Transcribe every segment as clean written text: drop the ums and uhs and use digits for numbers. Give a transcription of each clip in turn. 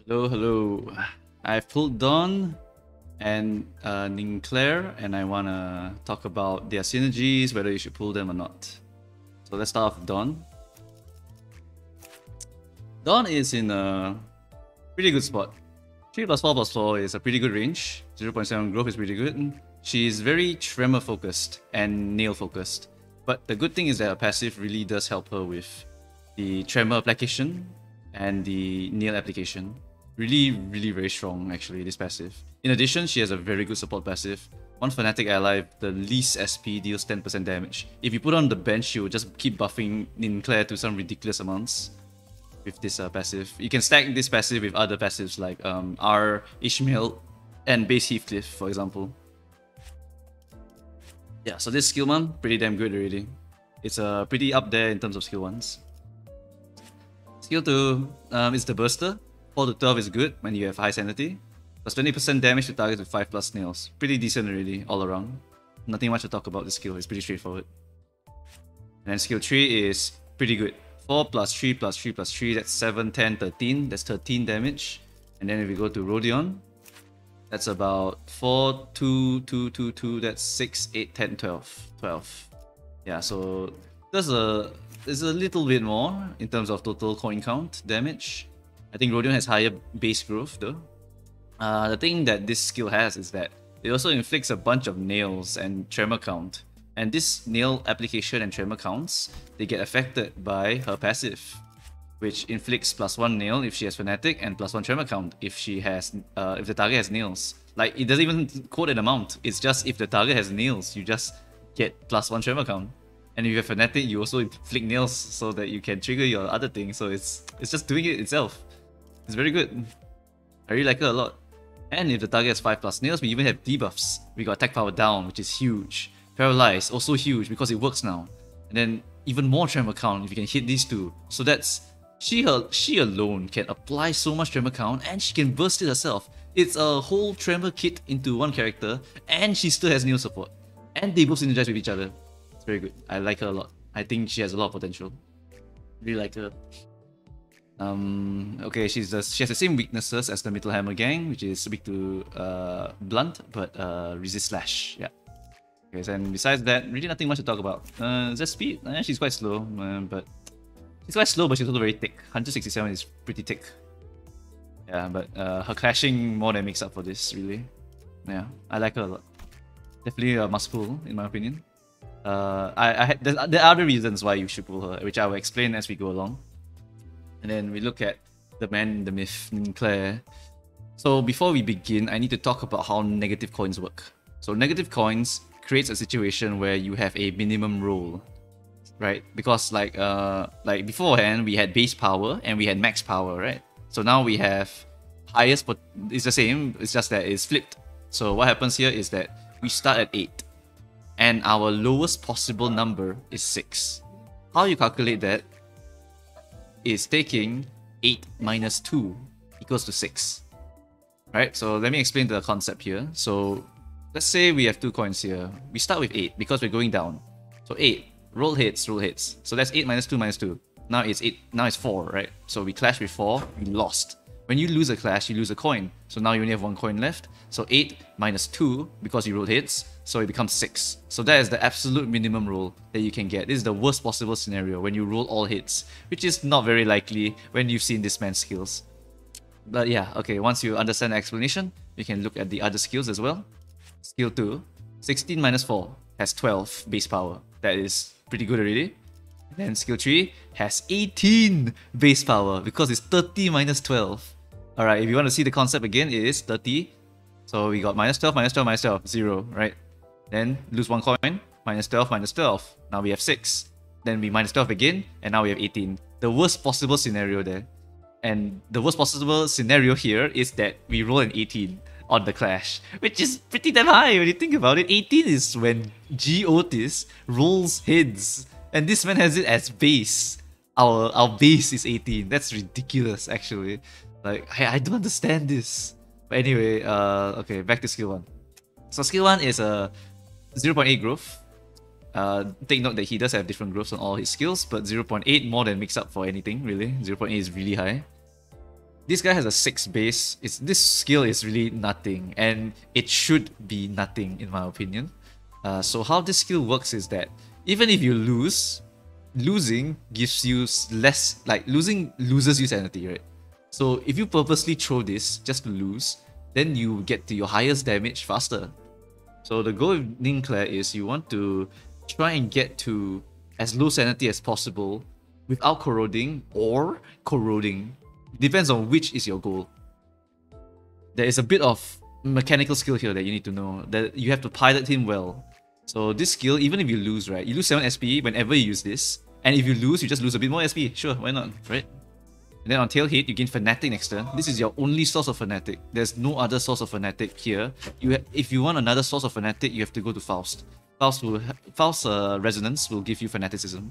Hello, hello. I've pulled Ndon and Ninclair, and I want to talk about their synergies, whether you should pull them or not. So let's start off with Ndon. Ndon is in a pretty good spot. 3 plus 4 plus 4 is a pretty good range. 0.7 growth is pretty good. She's very tremor focused and nail focused. But the good thing is that her passive really does help her with the tremor application and the nail application. Really very strong actually, this passive. In addition, she has a very good support passive. One Fanatic ally, the least SP deals 10% damage. If you put on the bench, she will just keep buffing Ninclair to some ridiculous amounts with this passive. You can stack this passive with other passives like R, Ishmael, and base Heathcliff, for example. Yeah, so this skill 1, pretty damn good already. It's pretty up there in terms of skill 1s. Skill 2 is the Burster. 4 to 12 is good when you have high sanity. Plus 20% damage to targets with 5 plus nails. Pretty decent already, all around. Nothing much to talk about this skill, it's pretty straightforward. And then skill 3 is pretty good. 4 plus 3 plus 3 plus 3, that's 7, 10, 13. That's 13 damage. And then if we go to Rodion, that's about 4, 2, 2, 2, 2, that's 6, 8, 10, 12. 12. Yeah, so there's a little bit more in terms of total coin count damage. I think Rodion has higher base growth though. The thing that this skill has is that it also inflicts a bunch of nails and tremor count. And this nail application and tremor counts, they get affected by her passive, which inflicts +1 nail if she has Fanatic and +1 tremor count if she has if the target has nails. Like, it doesn't even quote an amount, it's just if the target has nails, you just get +1 tremor count. And if you have Fanatic, you also inflict nails so that you can trigger your other thing, so it's just doing it itself. It's very good. I really like her a lot. And if the target has 5 plus nails, we even have debuffs. We got attack power down, which is huge. Paralyze, also huge because it works now. And then even more tremor count if you can hit these two. So that's she alone can apply so much tremor count and she can burst it herself. It's a whole tremor kit into one character and she still has nail support. And they both synergize with each other. It's very good. I like her a lot. I think she has a lot of potential. Really like her. Okay, she has the same weaknesses as the Metal Hammer gang, which is weak to blunt, but resist slash. Yeah. Okay, and besides that, really nothing much to talk about. Just speed. She's quite slow, but she's also very thick. 167 is pretty thick. Yeah, but her clashing more than makes up for this, really. Yeah, I like her a lot. Definitely a must pull, in my opinion. There are other reasons why you should pull her, which I will explain as we go along. And then we look at the man, the myth, Ninclair. So before we begin, I need to talk about how negative coins work. So negative coins creates a situation where you have a minimum roll, right? Because like beforehand, we had base power and we had max power, right? So now we have highest, but it's the same, it's just that it's flipped. So what happens here is that we start at 8 and our lowest possible number is 6. How you calculate that is taking 8 minus 2 equals to 6. Right, so let me explain the concept here. So let's say we have 2 coins here. We start with 8 because we're going down. So 8, roll hits, roll hits. So that's 8 minus 2 minus 2. Now it's 8, now it's 4, right? So we clashed with 4, we lost. When you lose a clash, you lose a coin. So now you only have 1 coin left. So 8 minus 2, because you rolled hits, so it becomes 6. So that is the absolute minimum roll that you can get. This is the worst possible scenario when you roll all hits, which is not very likely when you've seen this man's skills. But yeah, okay, once you understand the explanation, you can look at the other skills as well. Skill 2, 16 minus 4 has 12 base power. That is pretty good already. Then skill 3 has 18 base power because it's 30 minus 12. Alright, if you want to see the concept again, it is 30. So we got minus 12, minus 12, minus 12, 0, right? Then lose 1 coin, minus 12, minus 12. Now we have 6. Then we minus 12 again, and now we have 18. The worst possible scenario there. And the worst possible scenario here is that we roll an 18 on the clash, which is pretty damn high when you think about it. 18 is when G Otis rolls heads, and this man has it as base. Our base is 18. That's ridiculous, actually. Like, I don't understand this. But anyway, okay, back to skill 1. So skill 1 is a 0.8 growth. Take note that he does have different growths on all his skills, but 0.8 more than makes up for anything, really. 0.8 is really high. This guy has a 6 base. This skill is really nothing, and it should be nothing in my opinion. So how this skill works is that even if you lose, losing gives you less, like losing loses you sanity, right? So if you purposely throw this just to lose, then you get to your highest damage faster. So the goal of Ninclair is you want to try and get to as low sanity as possible without corroding or corroding. Depends on which is your goal. There is a bit of mechanical skill here that you need to know, that you have to pilot him well. So this skill, even if you lose, right, you lose 7 SP whenever you use this, and if you lose, you just lose a bit more SP. Sure, why not, right? And then on tail hit, you gain Fanatic next turn. This is your only source of Fanatic. There's no other source of Fanatic here. If you want another source of Fanatic, you have to go to Faust. Faust's Resonance will give you Fanaticism.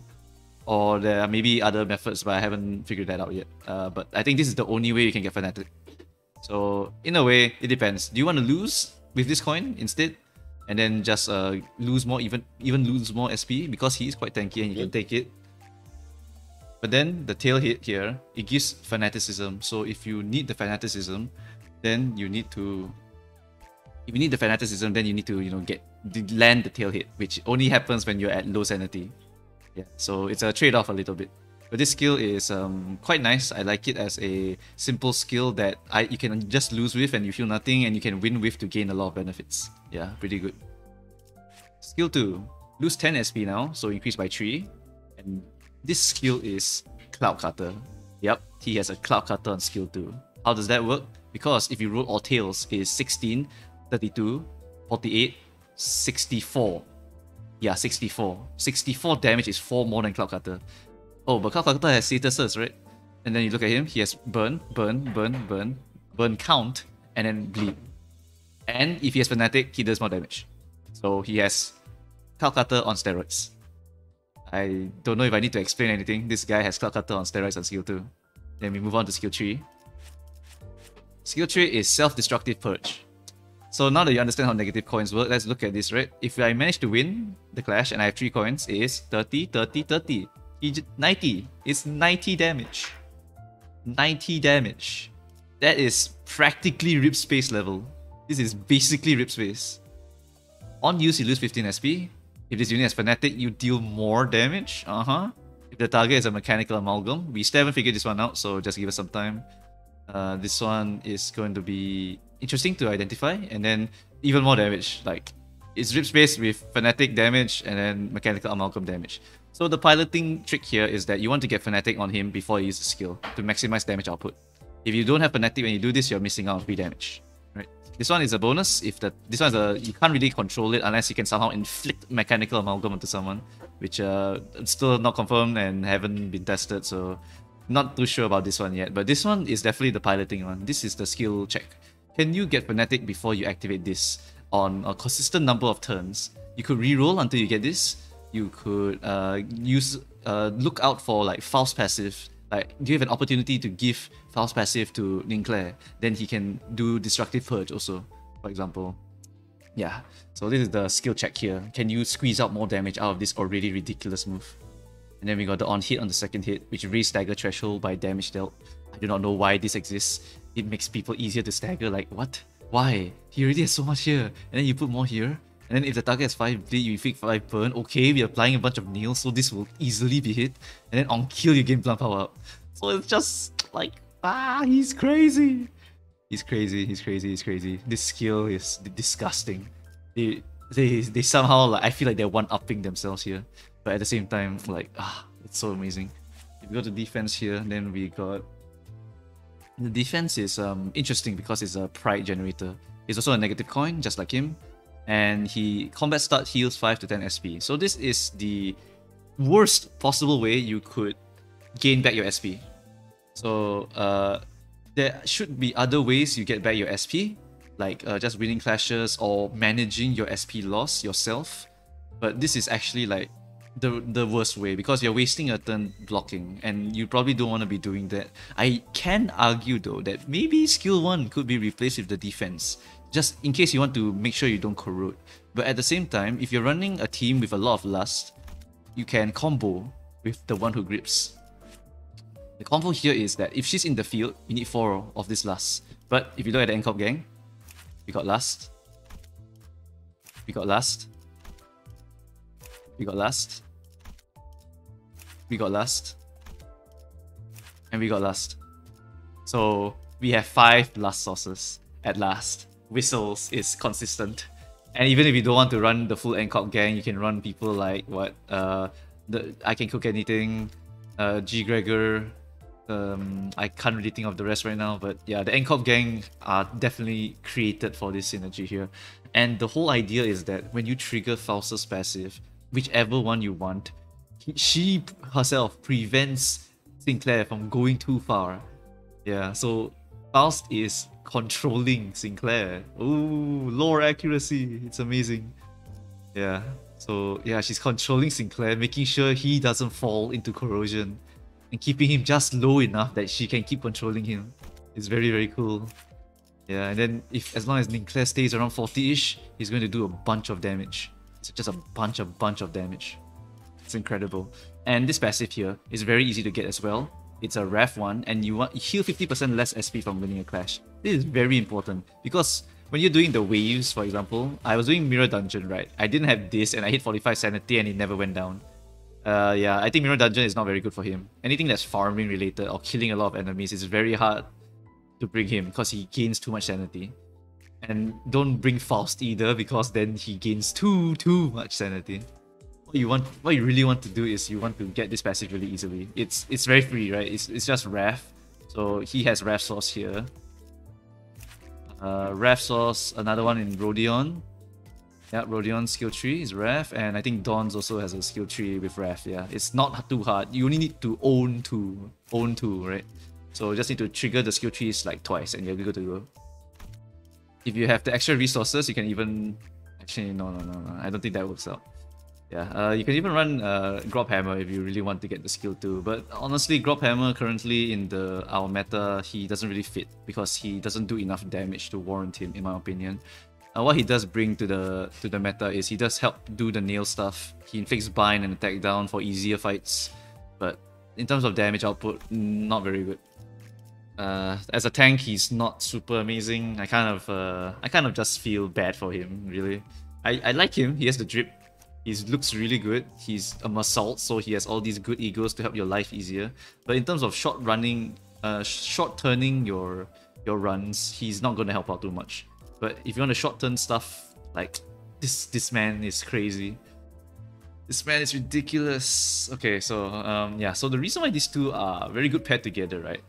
Or there are maybe other methods, but I haven't figured that out yet. But I think this is the only way you can get Fanatic. So in a way, it depends. Do you want to lose with this coin instead? And then just lose more, even lose more SP? Because he is quite tanky and you can take it. But then the tail hit here, it gives Fanaticism. So if you need the Fanaticism, then you need to... If you need the Fanaticism, then you need to, land the tail hit, which only happens when you're at low sanity. Yeah, so it's a trade-off a little bit. But this skill is quite nice. I like it as a simple skill that you can just lose with and you feel nothing, and you can win with to gain a lot of benefits. Yeah, pretty good. Skill 2. Lose 10 SP now, so increase by 3. And this skill is Cloud Cutter. Yep, he has a Cloud Cutter on skill 2. How does that work? Because if you roll all tails, it is 16, 32, 48, 64. Yeah, 64. 64 damage is 4 more than Cloud Cutter. Oh, but Cloud Cutter has statuses, right? And then you look at him, he has burn, count, and then bleed. And if he has Fanatic, he does more damage. So he has Cloud Cutter on steroids. I don't know if I need to explain anything. This guy has Cloud Cutter on steroids on skill 2. Then we move on to skill 3. Skill 3 is Self-Destructive Purge. So now that you understand how negative coins work, let's look at this, right? If I manage to win the clash and I have 3 coins, it is 30, 30, 30. 90. It's 90 damage. 90 damage. That is practically Rip Space level. This is basically Rip Space. On use, you lose 15 SP. If this unit has Fanatic, you deal more damage. If the target is a Mechanical Amalgam, we still haven't figured this one out, so just give us some time. This one is going to be interesting to identify, and then even more damage. Like, it's Rip Space with Fanatic damage and then Mechanical Amalgam damage. So the piloting trick here is that you want to get Fanatic on him before you use the skill to maximize damage output. If you don't have Fanatic when you do this, you're missing out on free damage. Right? This one is a bonus. This one is you can't really control it unless you can somehow inflict Mechanical Amalgam onto someone, which still not confirmed and haven't been tested, so not too sure about this one yet. But this one is definitely the piloting one. This is the skill check. Can you get Fanatic before you activate this on a consistent number of turns? You could reroll until you get this. You could look out for like Faust passive. Like, do you have an opportunity to give Faust passive to Ninclair? Then he can do Destructive Purge also, for example. Yeah, so this is the skill check here. Can you squeeze out more damage out of this already ridiculous move? And then we got the on hit on the second hit, which raised stagger threshold by damage dealt. I do not know why this exists. It makes people easier to stagger. Like, what? Why? He already has so much here. And then you put more here. And then if the target has 5 bleed, you inflict 5 burn. Okay, we're applying a bunch of nails, so this will easily be hit. And then on kill, you gain blunt power up. So it's just like, he's crazy. He's crazy, he's crazy, he's crazy. This skill is disgusting. They somehow, like, I feel like they're one-upping themselves here. But at the same time, like, it's so amazing. If we go to defense here, then we got... The defense is interesting because it's a pride generator. It's also a negative coin, just like him. And combat start heals 5 to 10 SP. So this is the worst possible way you could gain back your SP. So there should be other ways you get back your SP, like just winning clashes or managing your SP loss yourself. But this is actually like the worst way, because you're wasting a turn blocking and you probably don't want to be doing that. I can argue though that maybe skill 1 could be replaced with the defense, just in case you want to make sure you don't corrode. But at the same time, if you're running a team with a lot of lust, you can combo with the one who grips. The combo here is that if she's in the field, you need 4 of this last. But if you look at the Nkop gang, we got last. We got last. We got last. We got last. And we got last. So we have 5 last sources at last. Whistles is consistent. And even if you don't want to run the full Nkop gang, you can run people like what? I Can Cook Anything, G Gregor. I can't really think of the rest right now, but yeah, the Nkop gang are definitely created for this synergy here. And the whole idea is that when you trigger Faust's passive, whichever one you want, she herself prevents Sinclair from going too far. Yeah, so Faust is controlling Sinclair. Ooh, lore accuracy, it's amazing. Yeah, so yeah, she's controlling Sinclair, making sure he doesn't fall into corrosion, and keeping him just low enough that she can keep controlling him. It's very, very cool. Yeah, and then as long as Ninclair stays around 40-ish, he's going to do a bunch of damage. It's just a bunch of damage. It's incredible. And this passive here is very easy to get as well. It's a ref one, and you heal 50% less SP from winning a clash. This is very important because when you're doing the waves, for example, I was doing Mirror Dungeon, right? I didn't have this, and I hit 45 sanity, and it never went down. Yeah, I think Mirror Dungeon is not very good for him. Anything that's farming related or killing a lot of enemies is very hard to bring him because he gains too much sanity. And don't bring Faust either because then he gains too much sanity. What you really want to do is you want to get this passive really easily. It's very free, right? It's just Ref. So he has Ref Source here. Ref Source, another one in Rodion. Yeah, Rodion's skill tree is Ref, and I think Ndon's also has a skill tree with Ref. Yeah, it's not too hard. You only need to own two, right? So you just need to trigger the skill trees like twice, and you're good to go. If you have the extra resources, you can even actually no. I don't think that works out. Yeah, you can even run Grosshammer if you really want to get the skill too. But honestly, Grosshammer currently in our meta, he doesn't really fit because he doesn't do enough damage to warrant him, in my opinion. What he does bring to the meta is he does help do the nail stuff. He inflicts bind and attack down for easier fights, but in terms of damage output, not very good. As a tank, he's not super amazing. I kind of just feel bad for him, really. I like him. He has the drip. He looks really good. He's a Massault, so he has all these good egos to help your life easier. But in terms of short turning your runs, he's not going to help out too much. But if you want to short turn stuff, like this man is crazy. This man is ridiculous. Okay, so yeah, so the reason why these two are very good paired together, right,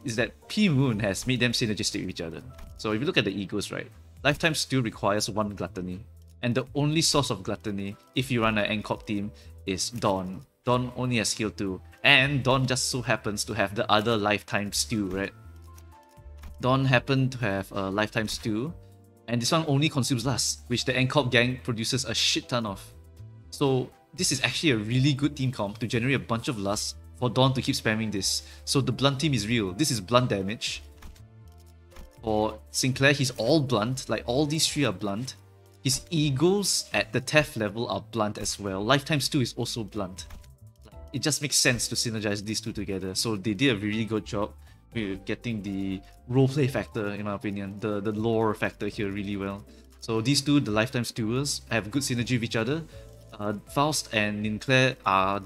is that P Moon has made them synergistic with each other. So if you look at the egos, right, Lifetime still requires 1 gluttony. And the only source of gluttony, if you run an Nkop team, is Ndon. Ndon only has skill 2. And Ndon just so happens to have the other Lifetime Stew, right? Ndon happened to have a Lifetime Stew, and this one only consumes lust, which the Nkop gang produces a shit ton of. So this is actually a really good team comp to generate a bunch of lust for Ndon to keep spamming this. So the blunt team is real. This is blunt damage. For Sinclair, he's all blunt. Like, all these 3 are blunt. His egos at the TEF level are blunt as well. Lifetime Stew is also blunt. It just makes sense to synergize these two together. So they did a really good job with getting the roleplay factor, in my opinion, the lore factor here really well. So these two, the Lifetime Stewers, have good synergy with each other. Faust and Ninclair are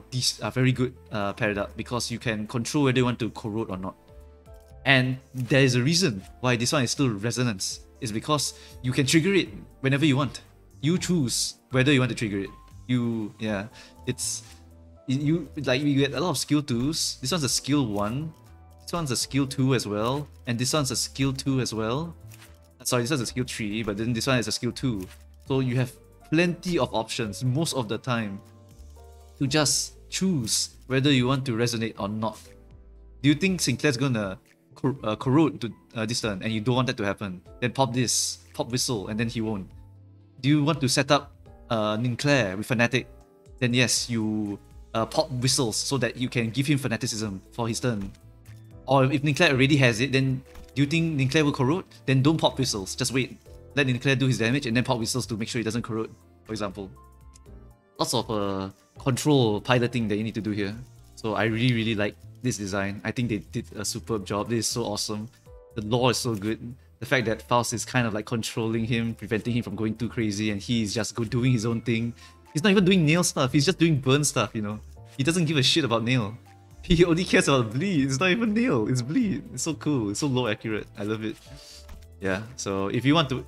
very good paired up because you can control whether you want to corrode or not. And there is a reason why this one is still Resonance. It's because you can trigger it whenever you want. You choose whether you want to trigger it. You get a lot of skill 2s. This one's a skill 1. This one's a skill 2 as well. And this one's a skill 2 as well. Sorry, this one's a skill 3, but then this one is a skill 2. So you have plenty of options most of the time to just choose whether you want to resonate or not. Do you think Sinclair's gonna corrode to this turn and you don't want that to happen? Then pop this, pop Whistle, and then he won't. Do you want to set up Ninclair with Fanatic? Then yes, you pop Whistles so that you can give him Fanaticism for his turn. Or if Ninclair already has it, then do you think Ninclair will corrode? Then don't pop Whistles, just wait. Let Ninclair do his damage and then pop Whistles to make sure he doesn't corrode, for example. Lots of control piloting that you need to do here. So I really like this design. I think they did a superb job. This is so awesome. The lore is so good. The fact that Faust is kind of like controlling him, preventing him from going too crazy, and he's just doing his own thing. He's not even doing nail stuff, he's just doing burn stuff, you know. He doesn't give a shit about nail. He only cares about bleed. It's not even nail, it's bleed. It's so cool, it's so low accurate. I love it. Yeah, so if you want to...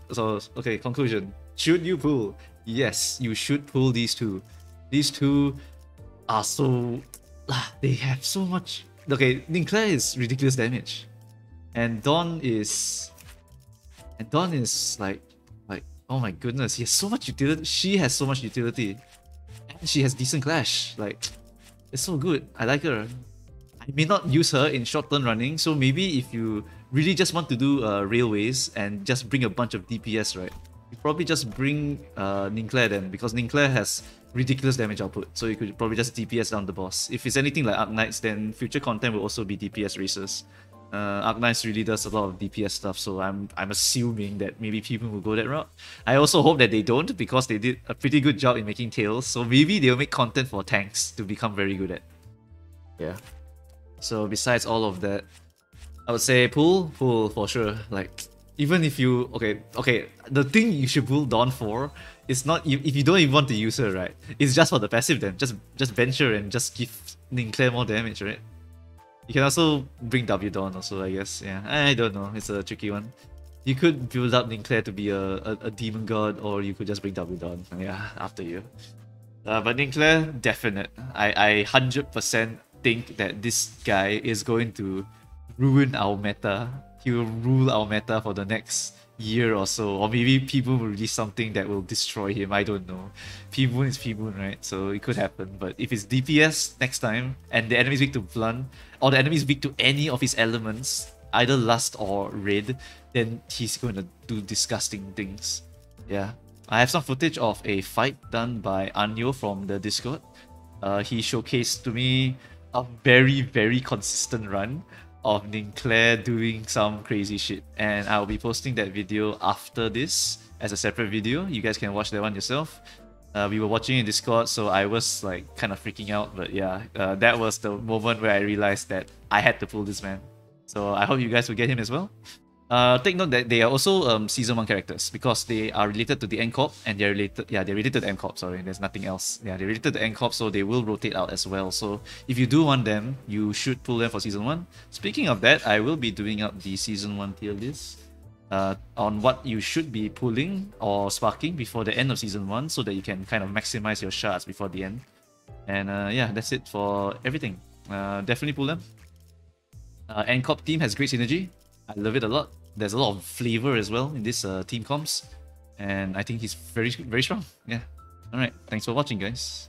okay, conclusion. Should you pull? Yes, you should pull these two. These two are so... they have so much... Okay, Ninclair is ridiculous damage. And Ndon is like, oh my goodness, he has so much utility. She has so much utility. And she has decent clash. Like, it's so good. I like her. I may not use her in short turn running, so maybe if you really just want to do railways and just bring a bunch of DPS, right? You probably just bring Ninclair then, because Ninclair has ridiculous damage output, so you could probably just DPS down the boss. If it's anything like Arknights, then future content will also be DPS races. Arknights really does a lot of DPS stuff, so I'm assuming that maybe people will go that route. I also hope that they don't, because they did a pretty good job in making tails, so maybe they'll make content for tanks to become very good at. Yeah. So besides all of that, I would say pull for sure. Like, even if you... Okay, the thing you should pull Dawn for is not... If you don't even want to use her, right? It's just for the passive then. Just bench her and just give Ninclair more damage, right? You can also bring W Dawn also, I guess. Yeah, I don't know. It's a tricky one. You could build up Ninclair to be a demon god, or you could just bring W Dawn. Yeah, after you. But Ninclair, definite. I 100% think that this guy is going to ruin our meta. He will rule our meta for the next year or so, or maybe P-Moon will release something that will destroy him. I don't know. P-Moon is P-Moon, right? So it could happen. But if it's DPS next time and the enemy is weak to Blunt, or the enemy is weak to any of his elements, either Lust or Red, then he's going to do disgusting things. Yeah. I have some footage of a fight done by Anyo from the Discord. He showcased to me a very, very consistent run of Ninclair doing some crazy shit, and I'll be posting that video after this as a separate video. You guys can watch that one yourself. We were watching in Discord, so I was like kind of freaking out, but yeah, that was the moment where I realized that I had to pull this man. So I hope you guys will get him as well. Take note that they are also Season 1 characters, because they are related to the NCorp, and they're related to the NCorp, sorry, there's nothing else. Yeah, they're related to the NCorp, so they will rotate out as well. So if you do want them, you should pull them for Season 1. Speaking of that, I will be doing up the Season 1 tier list on what you should be pulling or sparking before the end of Season 1, so that you can kind of maximize your shards before the end. And yeah, that's it for everything. Definitely pull them. NCorp team has great synergy. I love it a lot. There's a lot of flavor as well in this team comps, and I think he's very, very strong. Yeah. Alright, thanks for watching, guys.